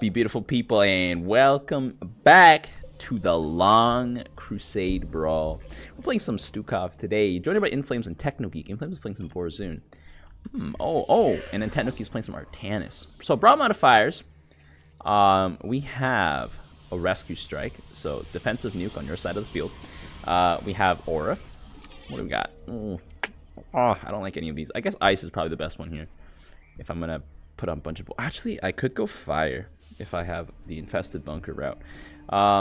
you beautiful people, and welcome back to the Long Crusade Brawl. We're playing some Stukov today, joined by Inflames and Technogeek. Inflames is playing some Borzun. And then Technogeek is playing some Artanis. So, Brawl modifiers, we have a Rescue Strike, so defensive nuke on your side of the field. We have Aura. What do we got? I don't like any of these. I guess Ice is probably the best one here. If I'm gonna put on a bunch of... Actually, I could go Fire if I have the Infested Bunker route.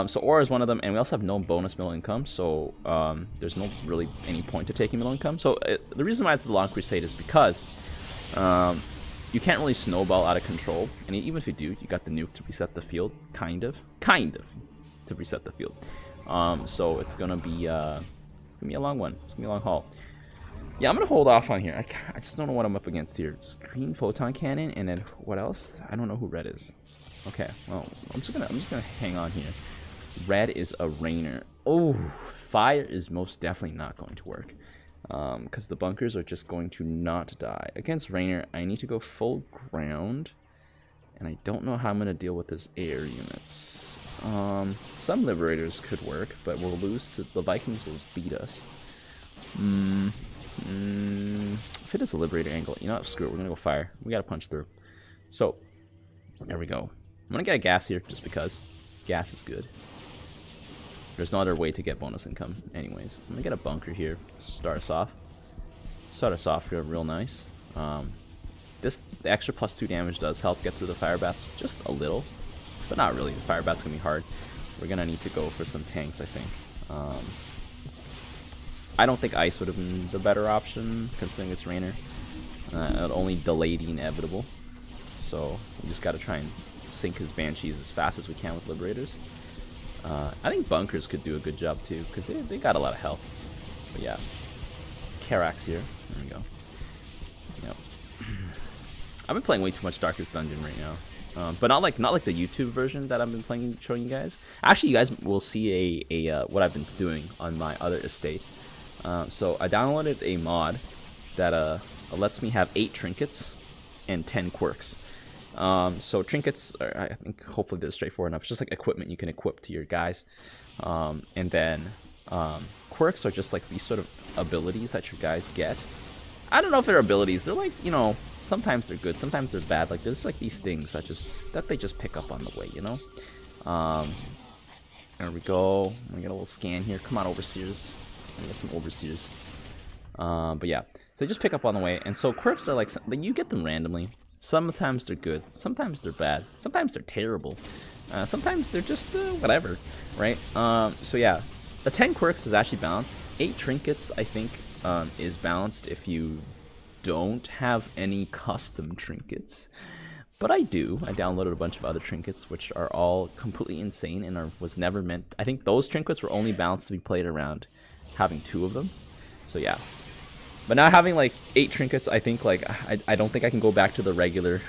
So Aura is one of them, and we also have no bonus middle income, so there's no really any point to taking middle income. So the reason why it's the Long Crusade is because you can't really snowball out of control, and even if you do, you got the nuke to reset the field, kind of to reset the field. So it's gonna be a long one. It's gonna be a long haul. Yeah, I'm gonna hold off on here. I just don't know what I'm up against here. It's green photon cannon, and then what else? I don't know who red is. Okay, well, I'm just gonna hang on here. Red is a Raynor. Oh, fire is most definitely not going to work, because the bunkers are just going to not die. Against Raynor, I need to go full ground, and I don't know how I'm gonna deal with this air units. Some Liberators could work, but we'll lose to the Vikings. Will beat us. If it is a Liberator angle, you know what, screw it, we're gonna go fire. We gotta punch through. So, there we go. I'm gonna get a gas here, just because. Gas is good. There's no other way to get bonus income anyways. I'm gonna get a bunker here, start us off. Start us off here real nice. The extra +2 damage does help get through the fire bats just a little, but not really. The fire bat's gonna be hard. We're gonna need to go for some tanks, I think. I don't think Ice would have been the better option, considering it's Raynor. It only delayed the inevitable. So, we just gotta try and sink his Banshees as fast as we can with Liberators. I think Bunkers could do a good job too, because they got a lot of health. But yeah. Karax here. There we go. Yep. I've been playing way too much Darkest Dungeon right now. But not like the YouTube version that I've been playing, showing you guys. Actually, you guys will see what I've been doing on my other estate. So I downloaded a mod that lets me have 8 trinkets and 10 quirks. So trinkets are, I think, hopefully they're straightforward enough. It's just like equipment you can equip to your guys. And then quirks are just like these sort of abilities that your guys get. I don't know if they're abilities. They're like, you know, sometimes they're good, sometimes they're bad. Like there's like these things that they just pick up on the way, you know. There we go. I'm gonna get a little scan here. Come on, Overseers. Let me get some Overseers. But yeah, so they just pick up on the way, and so quirks are like you get them randomly. Sometimes they're good, sometimes they're bad, sometimes they're terrible, sometimes they're just whatever, right? So yeah, the 10 quirks is actually balanced. 8 trinkets, I think, is balanced if you don't have any custom trinkets. But I do. I downloaded a bunch of other trinkets, which are all completely insane and was never meant. I think those trinkets were only balanced to be played around having 2 of them. So yeah. But now having like 8 trinkets, I think like I don't think I can go back to the regular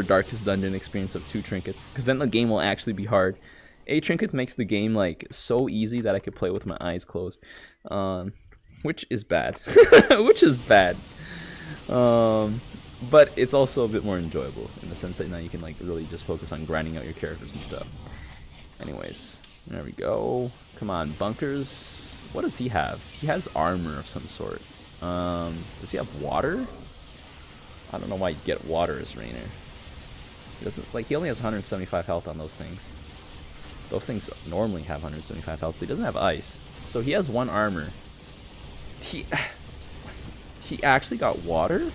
Darkest Dungeon experience of 2 trinkets, because then the game will actually be hard. 8 trinkets makes the game like so easy that I could play with my eyes closed, which is bad. Which is bad. But it's also a bit more enjoyable in the sense that now you can like really just focus on grinding out your characters and stuff. Anyways, there we go. Come on, Bunkers. What does he have? He has armor of some sort. Does he have water? I don't know why you get water as Raynor. He doesn't, like, he only has 175 health on those things. Those things normally have 175 health, so he doesn't have ice. So he has 1 armor. He actually got water?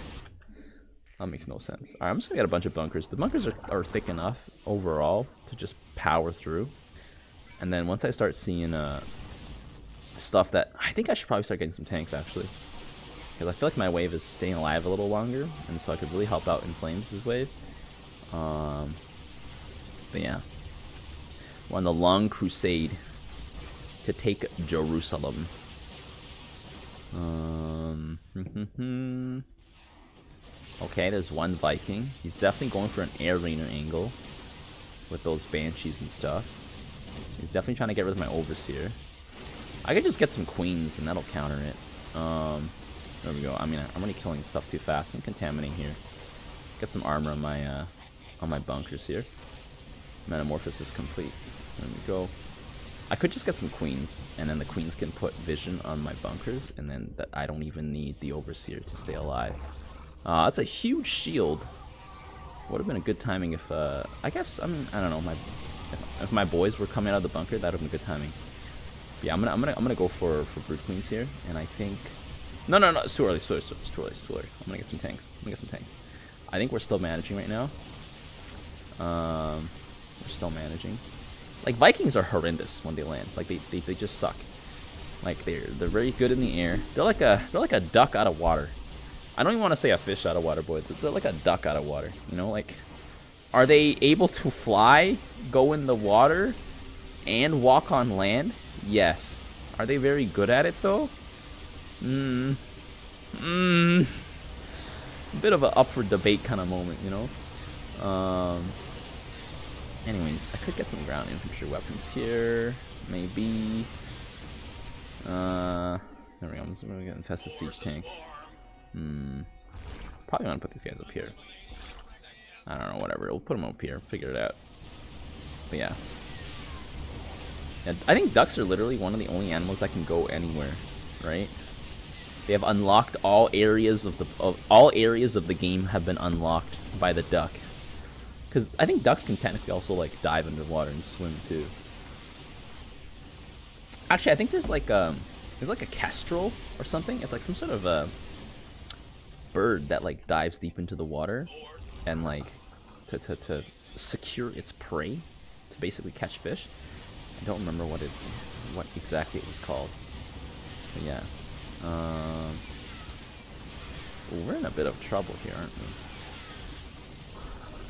That makes no sense. Alright, I'm just gonna get a bunch of bunkers. The bunkers are thick enough overall to just power through. And then once I start seeing stuff that I think I should probably start getting some tanks actually, because I feel like my wave is staying alive a little longer, and so I could really help out Inflames' wave. But yeah, we're on the Long Crusade to take Jerusalem. Okay, there's 1 Viking. He's definitely going for an air Raynor angle with those Banshees and stuff. He's definitely trying to get rid of my Overseer. I could just get some Queens and that'll counter it. There we go. I mean, I'm already killing stuff too fast. I'm contaminating here. Get some armor on my bunkers here. Metamorphosis complete. There we go. I could just get some queens, and then the queens can put vision on my bunkers, and then I don't even need the overseer to stay alive. That's a huge shield. Would have been a good timing if, I guess, I mean, I don't know, if my boys were coming out of the bunker, that would have been good timing. But yeah, I'm gonna go for brood queens here, and I think, no, it's too early, it's too early. I'm gonna get some tanks. I think we're still managing right now. We're still managing. Like, Vikings are horrendous when they land. Like, they just suck. Like, they're very good in the air. They're like a duck out of water. I don't even want to say a fish out of water, boys. They're like a duck out of water. You know, like, are they able to fly, go in the water, and walk on land? Yes. Are they very good at it, though? A bit of an up for debate kind of moment, you know? Anyways, I could get some ground infantry weapons here. Maybe. There we go. I'm gonna get infested siege tank. Probably want to put these guys up here. I don't know, whatever. We'll put them up here. Figure it out. But yeah. I think ducks are literally one of the only animals that can go anywhere, right? They have unlocked all areas of the game have been unlocked by the duck. Because I think ducks can technically also like dive underwater and swim too. Actually, I think there's like a kestrel or something. It's like some sort of a bird that like dives deep into the water and like to secure its prey, to basically catch fish. I don't remember what exactly it was called. But yeah. We're in a bit of trouble here, aren't we?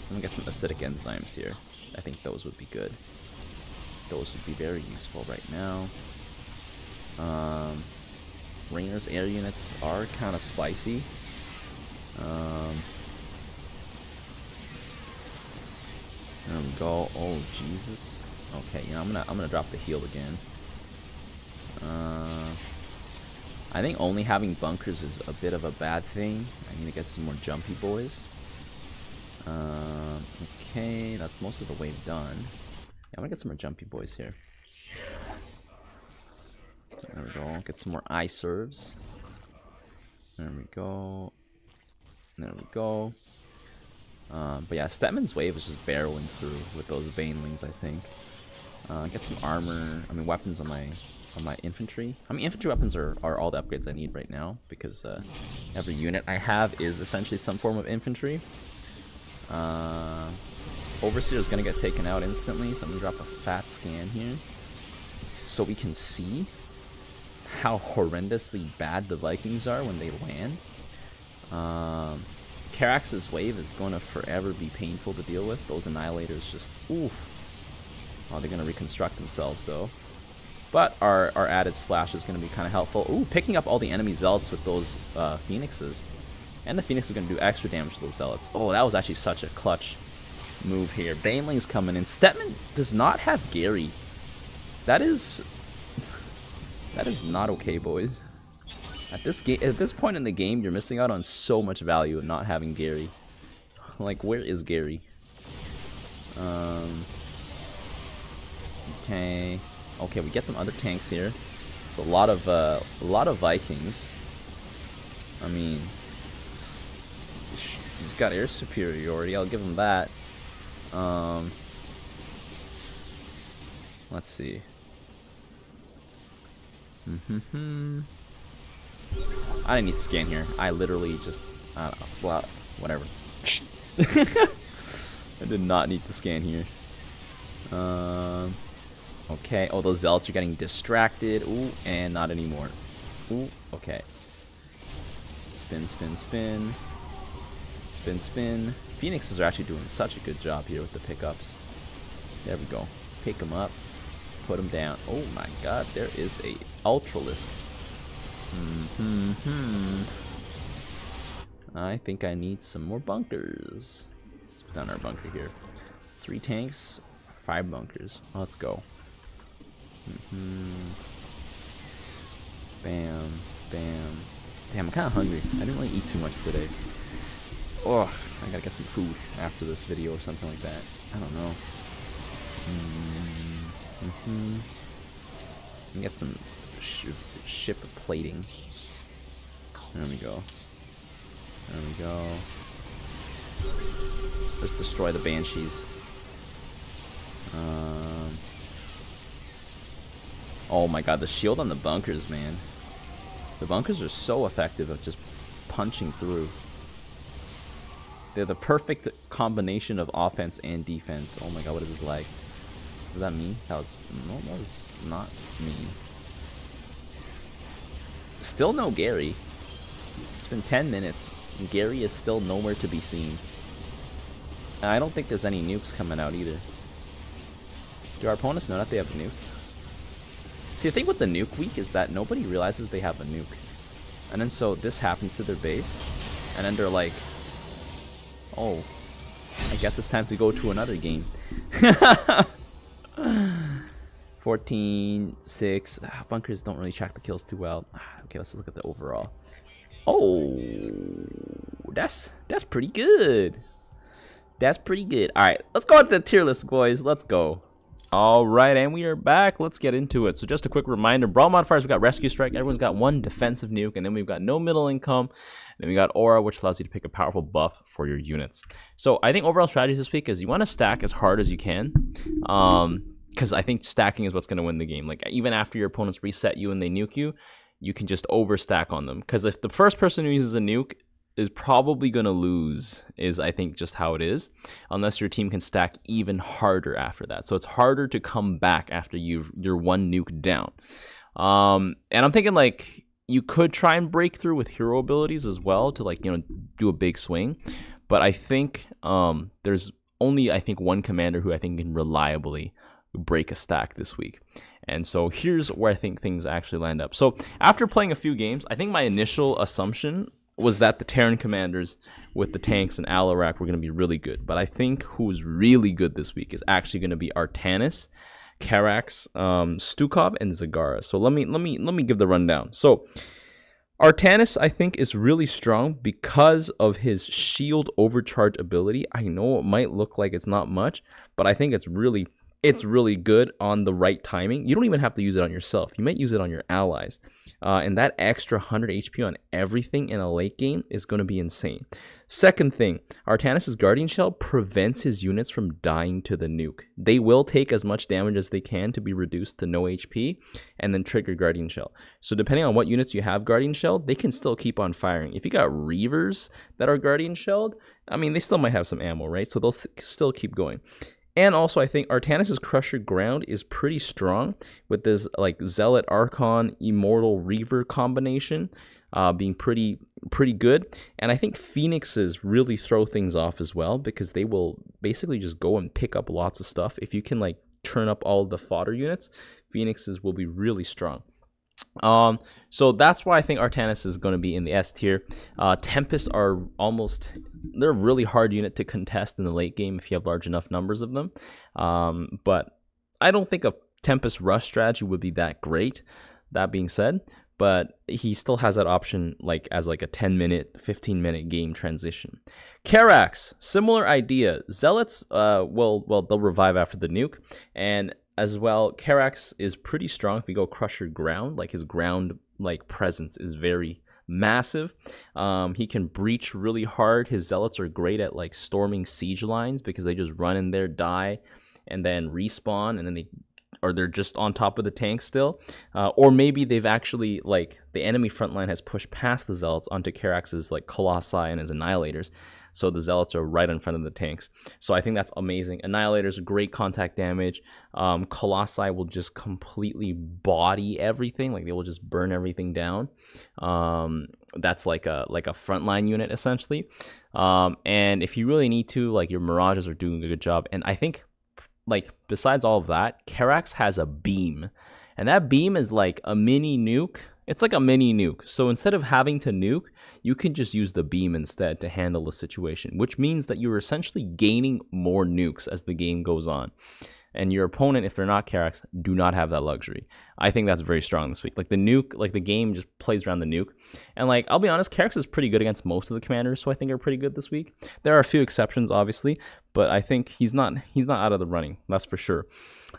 I'm gonna get some acidic enzymes here. I think those would be good. Those would be very useful right now. Raynor's air units are kind of spicy. There we go. Oh Jesus. Okay, you know, I'm gonna drop the heal again. I think only having bunkers is a bit of a bad thing. I need to get some more jumpy boys. Okay, that's most of the wave done. Yeah, I'm gonna get some more jumpy boys here. There we go. Get some more eye serves. There we go. There we go. But yeah, Stetman's wave is just barreling through with those banelings, I think. Get some armor. I mean, weapons on my infantry. I mean, infantry weapons are all the upgrades I need right now because every unit I have is essentially some form of infantry. Overseer is gonna get taken out instantly, so I'm gonna drop a fat scan here so we can see how horrendously bad the Vikings are when they land. Carax's wave is going to forever be painful to deal with. Those annihilators just oof. Oh, they're gonna reconstruct themselves though. But our added splash is going to be kind of helpful. Ooh, picking up all the enemy zealots with those phoenixes. And the phoenix is going to do extra damage to those zealots. Oh, that was actually such a clutch move here. Baneling's coming in. Stetman does not have Gary. That is not okay, boys. At this point in the game, you're missing out on so much value of not having Gary. Like, where is Gary? Okay. Okay, we get some other tanks here. It's a lot of Vikings. I mean, he's got air superiority. I'll give him that. Let's see. I didn't need to scan here. I literally just, well, whatever. I did not need to scan here. Okay. Oh, those zealots are getting distracted. Ooh, and not anymore. Ooh, okay. Spin, spin, spin. Spin, spin. Phoenixes are actually doing such a good job here with the pickups. There we go. Pick them up. Put them down. Oh my god, there is a Ultralisk. I think I need some more bunkers. Let's put down our bunker here. 3 tanks, 5 bunkers. Let's go. Bam, bam. Damn, I'm kind of hungry. I didn't really eat too much today. Oh, I gotta get some food after this video or something like that. I don't know. Get some ship plating. There we go. There we go. Let's destroy the banshees. Oh my god, the shield on the bunkers, man. The bunkers are so effective at just punching through. They're the perfect combination of offense and defense. Oh my god, what is this lag? Was that me? That was... No, that was not me. Still no Gary. It's been 10 minutes, and Gary is still nowhere to be seen. And I don't think there's any nukes coming out either. Do our opponents know that they have a nuke? See, the thing with the nuke week is that nobody realizes they have a nuke. And then so this happens to their base, and then they're like, oh, I guess it's time to go to another game. 14-6. Bunkers don't really track the kills too well. Okay, let's look at the overall. Oh, that's pretty good. That's pretty good. All right, let's go with the tier list, boys. Let's go. All right, and we are back. Let's get into it. So just a quick reminder, Brawl modifiers, we got Rescue Strike. Everyone's got one defensive nuke, and then we've got no middle income. Then we got Aura, which allows you to pick a powerful buff for your units. So I think overall strategy this week is you want to stack as hard as you can. Because I think stacking is what's going to win the game. Like, even after your opponents reset you and they nuke you, you can just overstack on them. Because if the first person who uses a nuke is probably going to lose, is I think just how it is, unless your team can stack even harder after that. So it's harder to come back after you're one nuke down. And I'm thinking, like, you could try and break through with hero abilities as well to, like, you know, do a big swing. But I think there's only, I think, one commander who I think can reliably break a stack this week. And so here's where I think things actually land up. So after playing a few games, I think my initial assumption was that the Terran commanders with the tanks and Alarak were going to be really good. But I think who's really good this week is actually going to be Artanis, Karax, Stukov, and Zagara. So let me give the rundown. So Artanis, I think, is really strong because of his shield overcharge ability. I know it might look like it's not much, but I think it's really good on the right timing. You don't even have to use it on yourself. You might use it on your allies. And that extra 100 HP on everything in a late game is going to be insane. Second thing, Artanis' Guardian Shell prevents his units from dying to the nuke. They will take as much damage as they can to be reduced to no HP and then trigger Guardian Shell. So depending on what units you have Guardian Shelled, they can still keep on firing. If you got Reavers that are Guardian Shelled, I mean, they still might have some ammo, right? So they'll still keep going. And also, I think Artanis' Crusher Ground is pretty strong with this like Zealot, Archon, Immortal, Reaver combination being pretty good. And I think Phoenixes really throw things off as well because they will basically just go and pick up lots of stuff. If you can like turn up all the fodder units, Phoenixes will be really strong. So that's why I think Artanis is going to be in the S tier. Tempests are they're a really hard unit to contest in the late game if you have large enough numbers of them. But I don't think a Tempest rush strategy would be that great. That being said, but he still has that option like as like a 10-minute, 15-minute game transition. Karax, similar idea. Zealots, they'll revive after the nuke, and as well, Karax is pretty strong if you go Crusher Ground. Like his ground like presence is very massive. He can breach really hard. His Zealots are great at like storming siege lines because they just run in there, die, and then respawn, and then they're just on top of the tank still. Or maybe they've actually, like, the enemy front line has pushed past the Zealots onto Karax's like Colossi and his Annihilators. So the Zealots are right in front of the tanks. So I think that's amazing. Annihilators, great contact damage. Colossi will just completely body everything. Like, they will just burn everything down. That's like a frontline unit, essentially. And if you really need to, like, your Mirages are doing a good job. And I think, like, besides all of that, Karax has a beam. And that beam is like a mini nuke. It's like a mini nuke. So instead of having to nuke, you can just use the beam instead to handle the situation, which means that you're essentially gaining more nukes as the game goes on. And your opponent, if they're not Karax, do not have that luxury. I think that's very strong this week. Like the nuke, like the game just plays around the nuke. And like, I'll be honest, Karax is pretty good against most of the commanders, so I think are pretty good this week. There are a few exceptions, obviously, but I think he's not out of the running. That's for sure.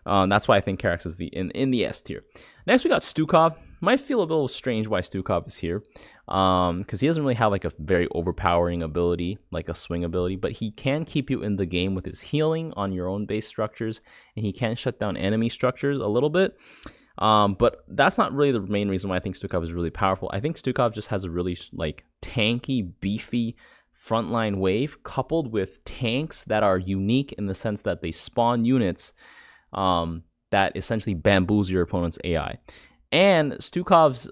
That's why I think Karax is in the S tier. Next we got Stukov. Might feel a little strange why Stukov is here, because he doesn't really have like a very overpowering ability, like a swing ability, but he can keep you in the game with his healing on your own base structures, and he can shut down enemy structures a little bit. But that's not really the main reason why I think Stukov is really powerful. I think Stukov just has a really like tanky, beefy frontline wave coupled with tanks that are unique in the sense that they spawn units that essentially bamboozle your opponent's AI. And Stukov's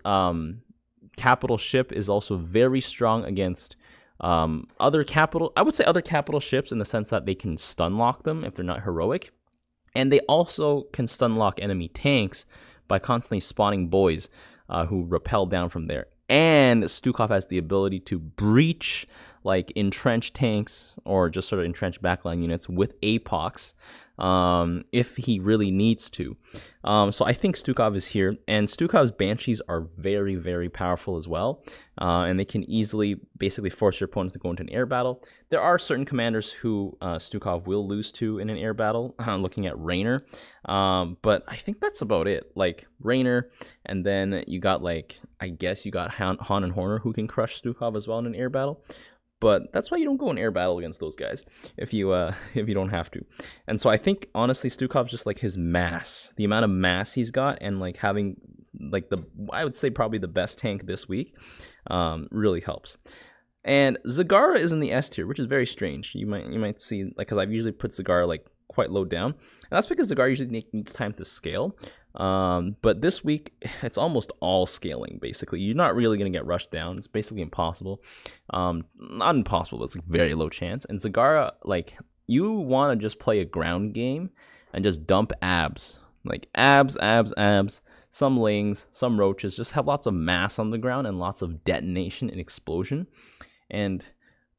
capital ship is also very strong against other capital ships in the sense that they can stun lock them if they're not heroic. And they also can stun lock enemy tanks by constantly spawning boys who rappel down from there. And Stukov has the ability to breach like entrenched tanks or just sort of entrenched backline units with APOX if he really needs to. So I think Stukov is here, and Stukov's Banshees are very, very powerful as well, and they can easily basically force your opponents to go into an air battle. There are certain commanders who Stukov will lose to in an air battle, looking at Raynor, but I think that's about it. Like Raynor, and then you got like, I guess you got Han and Horner who can crush Stukov as well in an air battle. But that's why you don't go in air battle against those guys if you don't have to. And so I think honestly Stukov's just like his mass, the amount of mass he's got, and like having like I would say probably the best tank this week really helps. And Zagara is in the S tier, which is very strange. You might see, like, because I've usually put Zagara like quite low down, and that's because Zagara usually needs time to scale. But this week it's almost all scaling. Basically, you're not really gonna get rushed down. It's basically impossible. Not impossible, but it's a very low chance. And Zagara, like, you want to just play a ground game and just dump abs, like abs, some lings, some roaches. Just have lots of mass on the ground and lots of detonation and explosion. And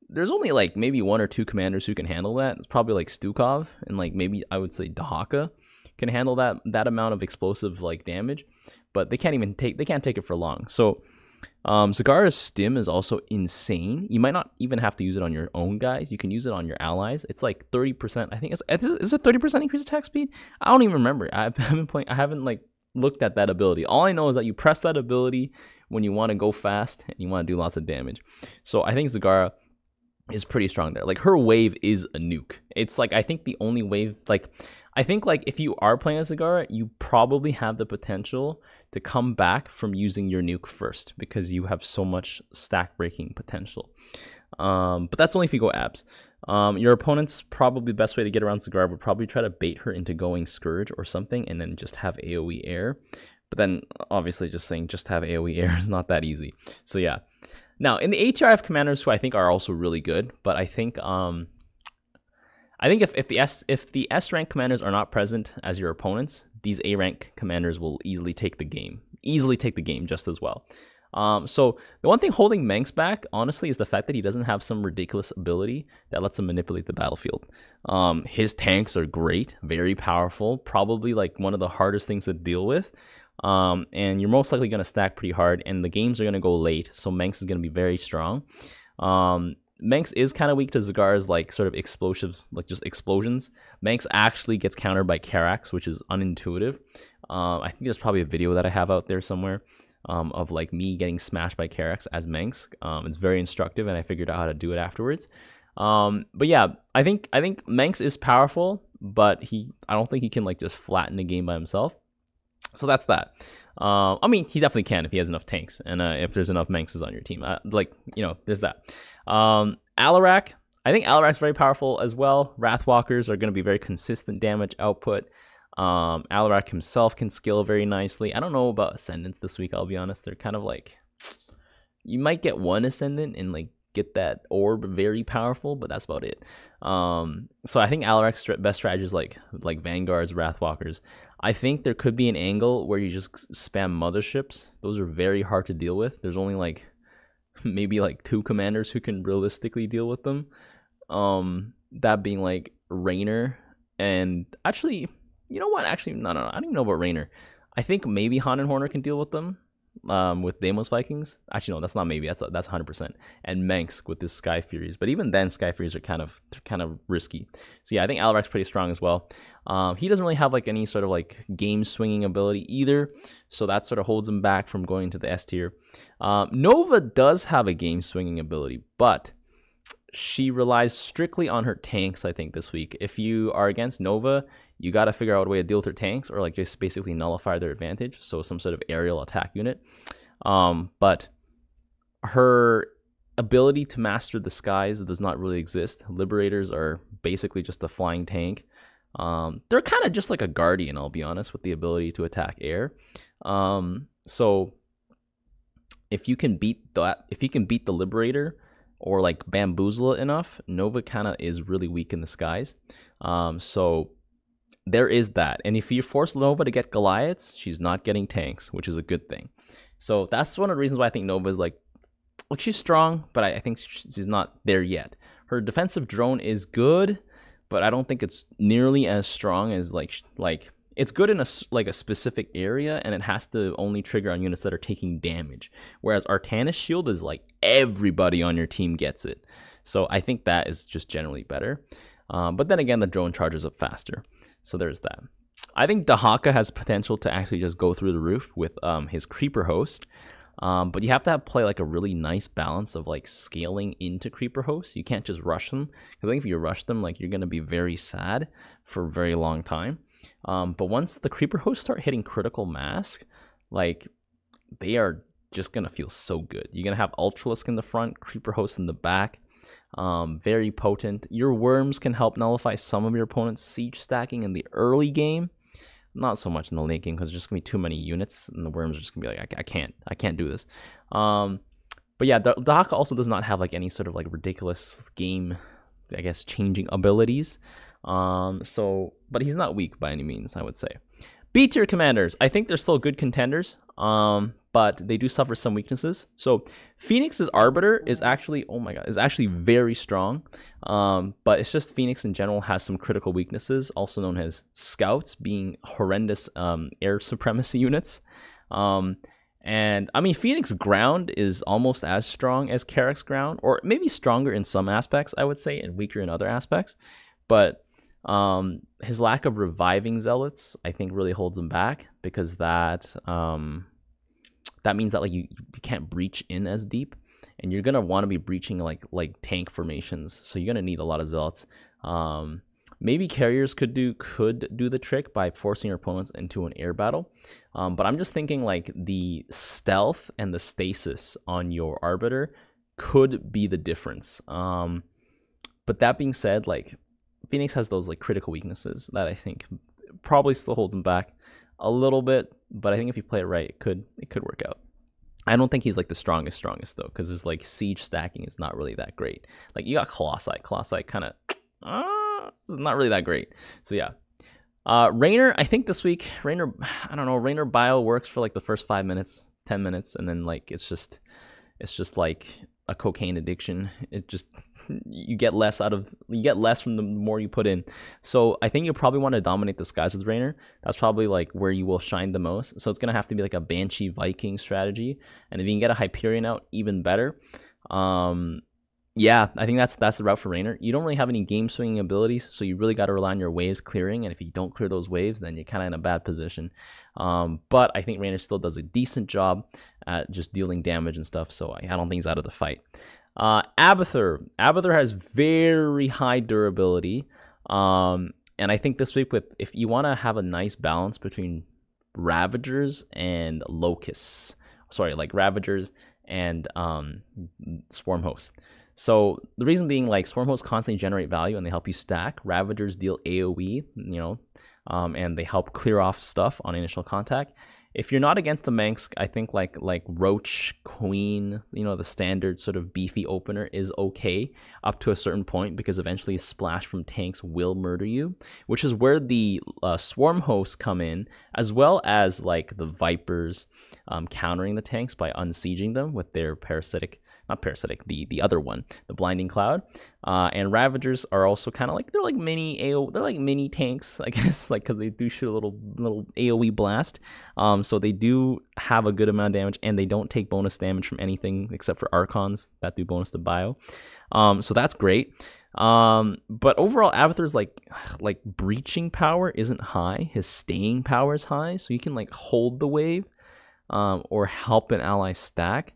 there's only like maybe one or two commanders who can handle that. It's probably like Stukov, and like maybe I would say Dahaka can handle that amount of explosive like damage, but they can't take it for long. So Zagara's stim is also insane. You might not even have to use it on your own guys. You can use it on your allies. It's like 30%. I think is it 30% increase attack speed? I don't even remember. I haven't like looked at that ability. All I know is that you press that ability when you want to go fast and you want to do lots of damage. So I think Zagara is pretty strong there. Like, her wave is a nuke. It's like, I think the only wave, like, I think like if you are playing as Zagara, you probably have the potential to come back from using your nuke first because you have so much stack breaking potential. But that's only if you go abs. Your opponent's probably the best way to get around Zagara would probably try to bait her into going Scourge or something and then just have AoE air. But then obviously just saying just have AoE air is not that easy. So yeah. Now in the ATR I have commanders who I think are also really good, but I think if the S rank commanders are not present as your opponents, these A rank commanders will easily take the game just as well. So the one thing holding Mengsk back, honestly, is the fact that he doesn't have some ridiculous ability that lets him manipulate the battlefield. His tanks are great, very powerful, probably like one of the hardest things to deal with. And you're most likely going to stack pretty hard, and the games are going to go late, so Mengsk is going to be very strong. Mengsk is kind of weak to Zagara's like sort of explosives, like just explosions. Mengsk actually gets countered by Karax, which is unintuitive. I think there's probably a video that I have out there somewhere of like me getting smashed by Karax as Mengsk. It's very instructive, and I figured out how to do it afterwards. But yeah, I think Mengsk is powerful, but I don't think he can like just flatten the game by himself. So that's that. I mean, he definitely can if he has enough tanks and if there's enough Mengsk's on your team. There's that. Alarak, I think Alarak's very powerful as well. Wrathwalkers are going to be very consistent damage output. Alarak himself can scale very nicely. I don't know about Ascendants this week, I'll be honest. They're kind of like, you might get one Ascendant and like get that orb very powerful, but that's about it. So I think Alarak's best strategy is like Vanguards, Wrathwalkers. I think there could be an angle where you just spam motherships. Those are very hard to deal with. There's only like maybe like 2 commanders who can realistically deal with them. That being like Raynor, and actually, you know what? Actually, no, I don't even know about Raynor. I think maybe Han and Horner can deal with them. with Deimos Vikings. Actually, no, that's not maybe. That's 100%. And Mensk with his Sky Furies. But even then, Sky Furies are kind of risky. So yeah, I think Alarak's pretty strong as well. He doesn't really have like any sort of like game swinging ability either, so that sort of holds him back from going to the S tier. Nova does have a game swinging ability, but she relies strictly on her tanks, I think, this week. If you are against Nova, you got to figure out a way to deal with her tanks, or like just basically nullify their advantage, so some sort of aerial attack unit. But her ability to master the skies does not really exist. Liberators are basically just a flying tank. They're kind of just like a guardian, I'll be honest, with the ability to attack air. So if you can beat the Liberator or like bamboozle it enough, Nova kind of is really weak in the skies. So there is that. And if you force Nova to get Goliaths, she's not getting tanks, which is a good thing. So that's one of the reasons why I think Nova is like she's strong, but I think she's not there yet. Her defensive drone is good, but I don't think it's nearly as strong as like it's good in a specific area, and it has to only trigger on units that are taking damage. Whereas Artanis Shield is like everybody on your team gets it. So I think that is just generally better. But then again, the drone charges up faster. So there's that. I think Dahaka has potential to actually just go through the roof with his Creeper Host. But you have to play like a really nice balance of like scaling into Creeper Hosts. You can't just rush them, because I think if you rush them, like you're gonna be very sad for a very long time. But once the Creeper Hosts start hitting critical mass, like they are just gonna feel so good. You're gonna have Ultralisk in the front, Creeper Hosts in the back. Very potent. Your Worms can help nullify some of your opponent's siege stacking in the early game. Not so much in the late game, because there's just gonna be too many units, and the Worms are just gonna be like, I can't do this. But yeah, Dahaka also does not have like any sort of like ridiculous game, I guess, changing abilities. But he's not weak by any means, I would say. B tier commanders, I think they're still good contenders, but they do suffer some weaknesses. So Phoenix's Arbiter is actually, oh my god, is actually very strong. But it's just Phoenix in general has some critical weaknesses, also known as Scouts, being horrendous air supremacy units. And I mean, Phoenix Ground is almost as strong as Carrack's Ground, or maybe stronger in some aspects, I would say, and weaker in other aspects. But his lack of reviving zealots, I think, really holds him back, because that means that like you can't breach in as deep, and you're gonna want to be breaching like tank formations, so you're gonna need a lot of zealots. Maybe carriers could do the trick by forcing your opponents into an air battle, but I'm just thinking like the stealth and the stasis on your Arbiter could be the difference. But that being said, like Phoenix has those like critical weaknesses that I think probably still holds him back a little bit, but I think if you play it right, it could work out. I don't think he's like the strongest though, because his like siege stacking is not really that great. Like you got Colossi kind of is not really that great. So yeah. Raynor, I think this week, Raynor, I don't know, Raynor bio works for like the first 5 minutes, 10 minutes, and then like it's just like a cocaine addiction. It just, you get less from the more you put in. So I think you'll probably want to dominate the skies with Raynor. That's probably like where you will shine the most. So it's gonna have to be like a Banshee Viking strategy, and if you can get a Hyperion out, even better. Yeah, I think that's the route for Raynor. You don't really have any game swinging abilities, so you really got to rely on your waves clearing, and if you don't clear those waves, then you're kind of in a bad position. But I think Raynor still does a decent job at just dealing damage and stuff, so I don't think he's out of the fight. Abathur has very high durability, and I think this week, if you want to have a nice balance between Ravagers and Locusts, like Ravagers and Swarm Hosts. So the reason being, like, Swarm Hosts constantly generate value and they help you stack. Ravagers deal AoE, and they help clear off stuff on initial contact. If you're not against the Mensk, I think like Roach Queen, the standard sort of beefy opener is okay up to a certain point, because eventually a splash from tanks will murder you, which is where the Swarm Hosts come in, as well as like the Vipers countering the tanks by unsieging them with their parasitic not parasitic, the other one, the blinding cloud. And Ravagers are also kind of like, they're like mini tanks, I guess, like, because they do shoot a little AoE blast. So they do have a good amount of damage, and they don't take bonus damage from anything except for Archons that do bonus to bio. So that's great. But overall, Abathur's like breaching power isn't high. His staying power is high, so you can like hold the wave, or help an ally stack.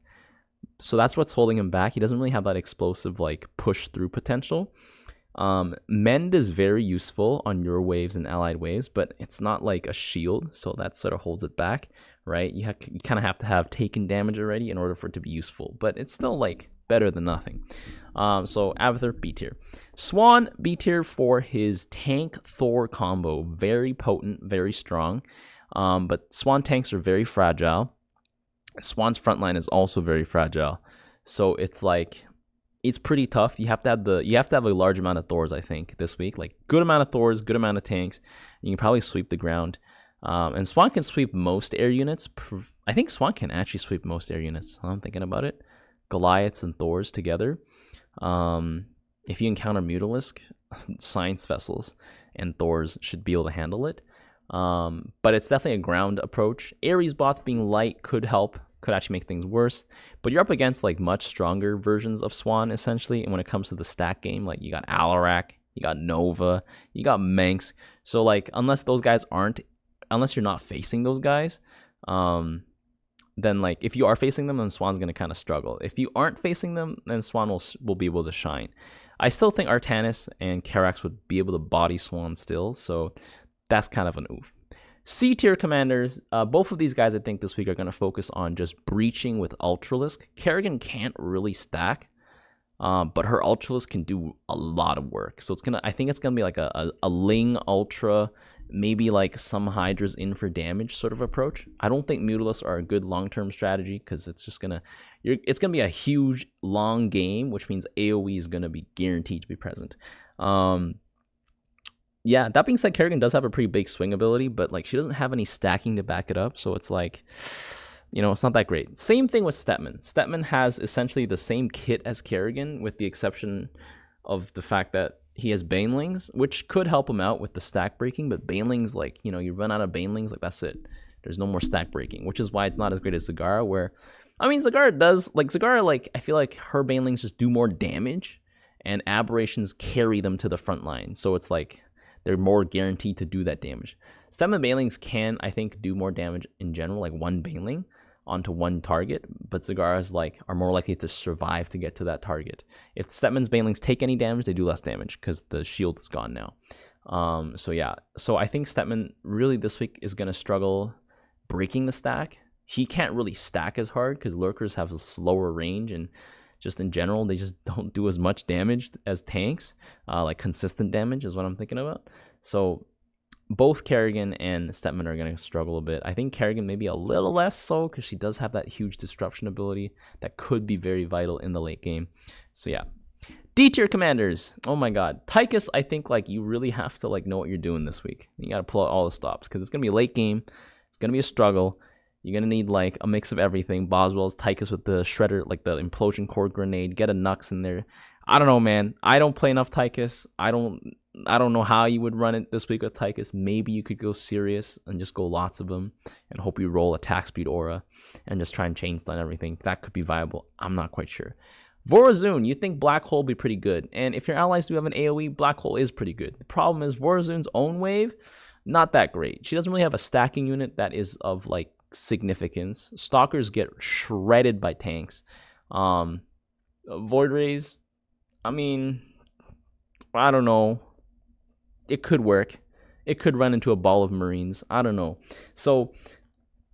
So that's what's holding him back. He doesn't really have that explosive like push through potential. Mend is very useful on your waves and allied waves, but it's not like a shield, so that sort of holds it back, right? You kind of have to have taken damage already in order for it to be useful, but it's still like better than nothing. So Abathur, B tier. Swan, B tier for his tank Thor combo. Very potent, very strong. But Swan tanks are very fragile. Swan's frontline is also very fragile. So it's like, it's pretty tough. You have to have a large amount of Thors, I think, this week. Like, good amount of Thors, good amount of tanks. You can probably sweep the ground. And Swan can sweep most air units. I think Swan can actually sweep most air units. I'm thinking about it. Goliaths and Thors together. If you encounter Mutalisk, science vessels and Thors should be able to handle it. But it's definitely a ground approach. Ares bots being light could help, could actually make things worse. But you're up against like much stronger versions of Swan essentially. And when it comes to the stack game, like you got Alarak, you got Nova, you got Manx. So like unless you're not facing those guys, then like if you are facing them, then Swan's gonna kind of struggle. If you aren't facing them, then Swan will be able to shine. I still think Artanis and Karax would be able to body Swan still, so that's kind of an oof. C tier commanders, both of these guys I think this week are gonna focus on just breaching with Ultralisk. Kerrigan can't really stack, but her Ultralisk can do a lot of work. So I think it's gonna be like a Ling Ultra, maybe like some Hydras in for damage sort of approach. I don't think Mutalisks are a good long-term strategy because it's just it's gonna be a huge long game, which means AoE is gonna be guaranteed to be present. Yeah, that being said, Kerrigan does have a pretty big swing ability, but like she doesn't have any stacking to back it up, so it's like, you know, it's not that great. Same thing with Stetman. Stetman has essentially the same kit as Kerrigan, with the exception of the fact that he has Banelings, which could help him out with the stack breaking, but Banelings, like, you know, you run out of Banelings, like, that's it. There's no more stack breaking, which is why it's not as great as Zagara, where, I mean, Zagara, like, I feel like her Banelings just do more damage, and Aberrations carry them to the front line, so it's like, they're more guaranteed to do that damage. Stetman Banelings can, I think, do more damage in general, like one Baneling onto one target, but Zagaras are more likely to survive to get to that target. If Stetman's Banelings take any damage, they do less damage because the shield is gone now. So yeah, so I think Stetman really this week is going to struggle breaking the stack. He can't really stack as hard because Lurkers have a slower range, and just in general, they just don't do as much damage as tanks. Like consistent damage is what I'm thinking about. So both Kerrigan and Stetman are going to struggle a bit. I think Kerrigan maybe a little less so because she does have that huge disruption ability that could be very vital in the late game. So yeah. D tier commanders. Oh my god. Tychus, I think like you really have to like know what you're doing this week. You got to pull out all the stops because it's going to be a late game. It's going to be a struggle. You're going to need like a mix of everything. Boswell's Tychus with the shredder, like the implosion core grenade, get a Nux in there. I don't know, man. I don't play enough Tychus. I don't know how you would run it this week with Tychus. Maybe you could go serious and just go lots of them and hope you roll attack speed aura and just try and chain stun everything. That could be viable. I'm not quite sure. Vorazun, you think Black Hole will be pretty good. And if your allies do have an AoE, Black Hole is pretty good. The problem is Vorazun's own wave, not that great. She doesn't really have a stacking unit that is of like significance. Stalkers get shredded by tanks. Void Rays, I mean, I don't know. It could work. It could run into a ball of Marines. I don't know. So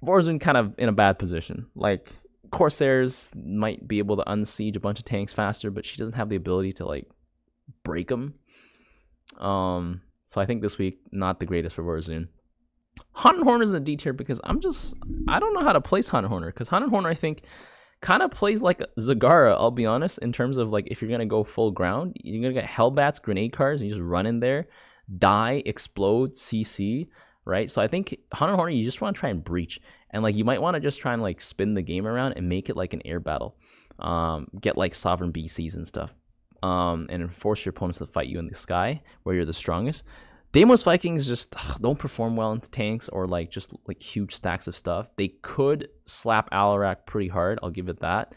Vorazun kind of in a bad position. Like Corsairs might be able to unsiege a bunch of tanks faster, but she doesn't have the ability to like break them. So I think this week not the greatest for Vorazun. Haunted Horner is in the D tier because I don't know how to place Haunted Horner, because Haunted Horner I think kind of plays like Zagara, I'll be honest, in terms of like if you're gonna go full ground, you're gonna get Hellbats, grenade cards, and you just run in there, die, explode, CC, right? So I think Haunted Horner, you just want to try and breach, and like you might want to just try and like spin the game around and make it like an air battle. get like sovereign BCs and stuff, and force your opponents to fight you in the sky where you're the strongest. Deimos Vikings just don't perform well into tanks or like just like huge stacks of stuff. They could slap Alarak pretty hard, I'll give it that.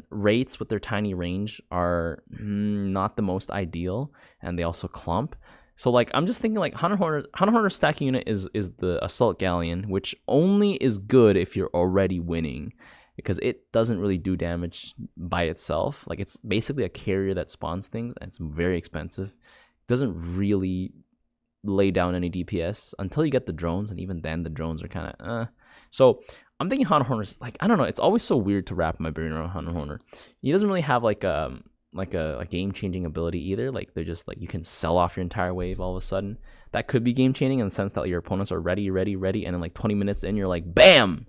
Wraiths with their tiny range are not the most ideal, and they also clump. So like I'm just thinking like Hunter Horner stacking unit is the Assault Galleon, which only is good if you're already winning, because it doesn't really do damage by itself. Like it's basically a carrier that spawns things, and it's very expensive. It doesn't really lay down any DPS until you get the drones, and even then the drones are kind of So I'm thinking Hunter Horner's like, I don't know, it's always so weird to wrap my brain around Hunter Horner. He doesn't really have like a game-changing ability either. Like they're just like, you can sell off your entire wave all of a sudden. That could be game-changing in the sense that your opponents are ready, and in like 20 minutes in, you're like, bam,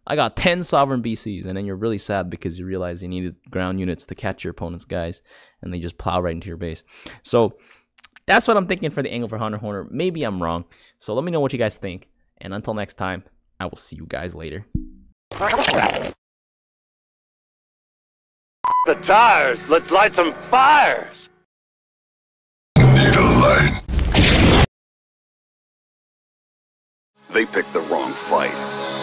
I got 10 sovereign BCs, and then you're really sad because you realize you needed ground units to catch your opponent's guys, and they just plow right into your base. So that's what I'm thinking for the angle for Hunter Horner. Maybe I'm wrong. So let me know what you guys think. And until next time, I will see you guys later. The tires! Let's light some fires! Need a light. They picked the wrong fight.